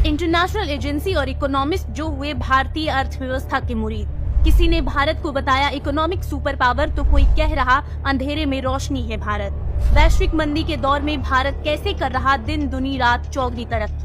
International agency और economist जो हुए भारतीय अर्थव्यवस्था के मुरीद। किसी ने भारत को बताया इकोनॉमिक सुपर पावर तो कोई कह रहा अंधेरे में रोशनी है भारत। वैश्विक मंदी के दौर में भारत कैसे कर रहा दिन दुनी रात चौगनी तरक्की।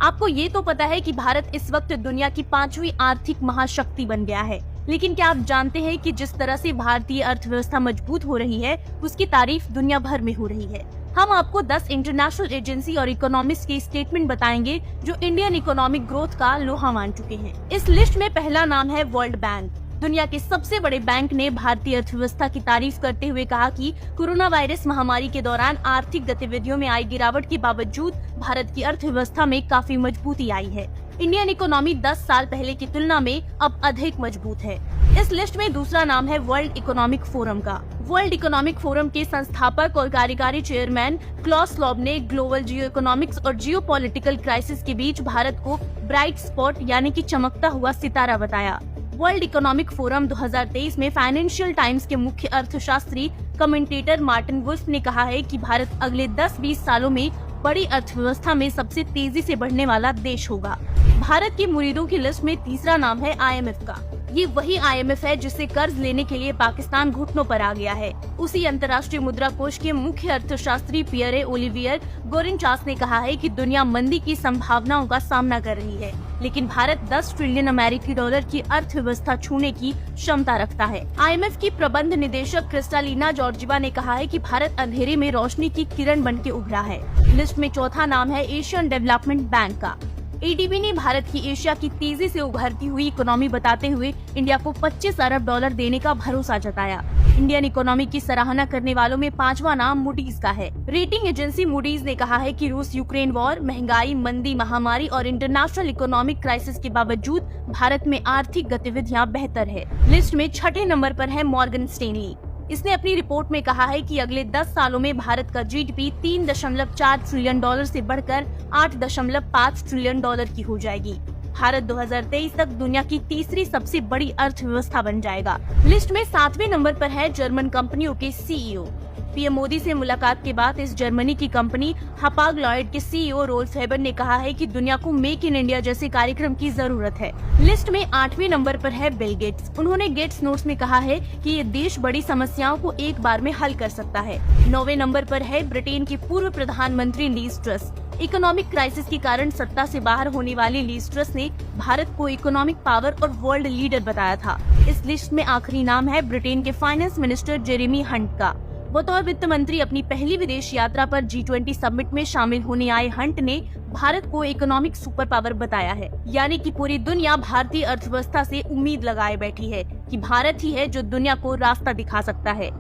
आपको ये तो पता है कि भारत इस वक्त दुनिया की 5वीं आर्थिक महाशक्ति बन गया है, लेकिन क्या आप जानते हैं कि जिस तरह से भारतीय अर्थव्यवस्था मजबूत हो रही है उसकी तारीफ दुनिया भर में हो रही है। हम आपको 10 इंटरनेशनल एजेंसी और इकोनॉमिस्ट के स्टेटमेंट बताएंगे जो इंडियन इकोनॉमिक ग्रोथ का लोहा मान चुके हैं। इस लिस्ट में पहला नाम है वर्ल्ड बैंक। दुनिया के सबसे बड़े बैंक ने भारतीय अर्थव्यवस्था की तारीफ करते हुए कहा कि कोरोना वायरस महामारी के दौरान आर्थिक गतिविधियों में आई गिरावट के बावजूद भारत की अर्थव्यवस्था में काफी मजबूती आई है। इंडियन इकोनॉमी 10 साल पहले की तुलना में अब अधिक मजबूत है। इस लिस्ट में दूसरा नाम है वर्ल्ड इकोनॉमिक फोरम का। वर्ल्ड इकोनॉमिक फोरम के संस्थापक और कार्यकारी चेयरमैन क्लॉस श्वाब ने ग्लोबल जियो इकोनॉमिक्स और जियो पॉलिटिकल क्राइसिस के बीच भारत को ब्राइट स्पॉट यानी कि चमकता हुआ सितारा बताया। वर्ल्ड इकोनॉमिक फोरम 2023 में फाइनेंशियल टाइम्स के मुख्य अर्थशास्त्री कमेंटेटर मार्टिन वुल्फ ने कहा है कि भारत अगले 10-20 सालों में बड़ी अर्थव्यवस्था में सबसे तेजी से बढ़ने वाला देश होगा। भारत के मुरीदों की लिस्ट में तीसरा नाम है IMF का। ये वही IMF है जिससे कर्ज लेने के लिए पाकिस्तान घुटनों पर आ गया है। उसी अंतर्राष्ट्रीय मुद्रा कोष के मुख्य अर्थशास्त्री पियरे ओलिवियर गोरेनचास ने कहा है कि दुनिया मंदी की संभावनाओं का सामना कर रही है, लेकिन भारत 10 ट्रिलियन अमेरिकी डॉलर की अर्थव्यवस्था छूने की क्षमता रखता है। IMF की प्रबंध निदेशक क्रिस्टालिना जॉर्जिवा ने कहा है कि भारत अंधेरे में रोशनी की किरण बन के उभरा है। लिस्ट में चौथा नाम है एशियन डेवलपमेंट बैंक का। ADB ने भारत की एशिया की तेजी से उभरती हुई इकोनॉमी बताते हुए इंडिया को 25 अरब डॉलर देने का भरोसा जताया। इंडियन इकोनॉमी की सराहना करने वालों में 5वां नाम मूडीज का है। रेटिंग एजेंसी मूडीज ने कहा है कि रूस यूक्रेन वॉर, महंगाई, मंदी, महामारी और इंटरनेशनल इकोनॉमिक क्राइसिस के बावजूद भारत में आर्थिक गतिविधियां बेहतर है। लिस्ट में 6ठे नंबर पर है मॉर्गन स्टैनली। इसने अपनी रिपोर्ट में कहा है कि अगले 10 सालों में भारत का GDP 3.4 ट्रिलियन डॉलर से बढ़कर 8.5 ट्रिलियन डॉलर की हो जाएगी। भारत 2023 तक दुनिया की तीसरी सबसे बड़ी अर्थव्यवस्था बन जाएगा। लिस्ट में 7वें नंबर पर है जर्मन कंपनियों के CEO। पीएम मोदी से मुलाकात के बाद इस जर्मनी की कंपनी हपाग लॉयड के CEO रोल्फ हेबर ने कहा है कि दुनिया को मेक इन इंडिया जैसे कार्यक्रम की जरूरत है। लिस्ट में 8वें नंबर पर है बिल गेट्स। उन्होंने गेट्स नोट्स में कहा है कि ये देश बड़ी समस्याओं को एक बार में हल कर सकता है। 9वें नंबर पर है ब्रिटेन की पूर्व प्रधानमंत्री लीज ट्रस। इकोनॉमिक क्राइसिस के कारण सत्ता से बाहर होने वाली लीज ट्रस ने भारत को इकोनॉमिक पावर और वर्ल्ड लीडर बताया था। इस लिस्ट में आखिरी नाम है ब्रिटेन के फाइनेंस मिनिस्टर जेरेमी हंट का। बतौर वित्त मंत्री अपनी पहली विदेश यात्रा पर G20 समिट में शामिल होने आए हंट ने भारत को इकोनॉमिक सुपर पावर बताया है, यानी कि पूरी दुनिया भारतीय अर्थव्यवस्था से उम्मीद लगाए बैठी है कि भारत ही है जो दुनिया को रास्ता दिखा सकता है।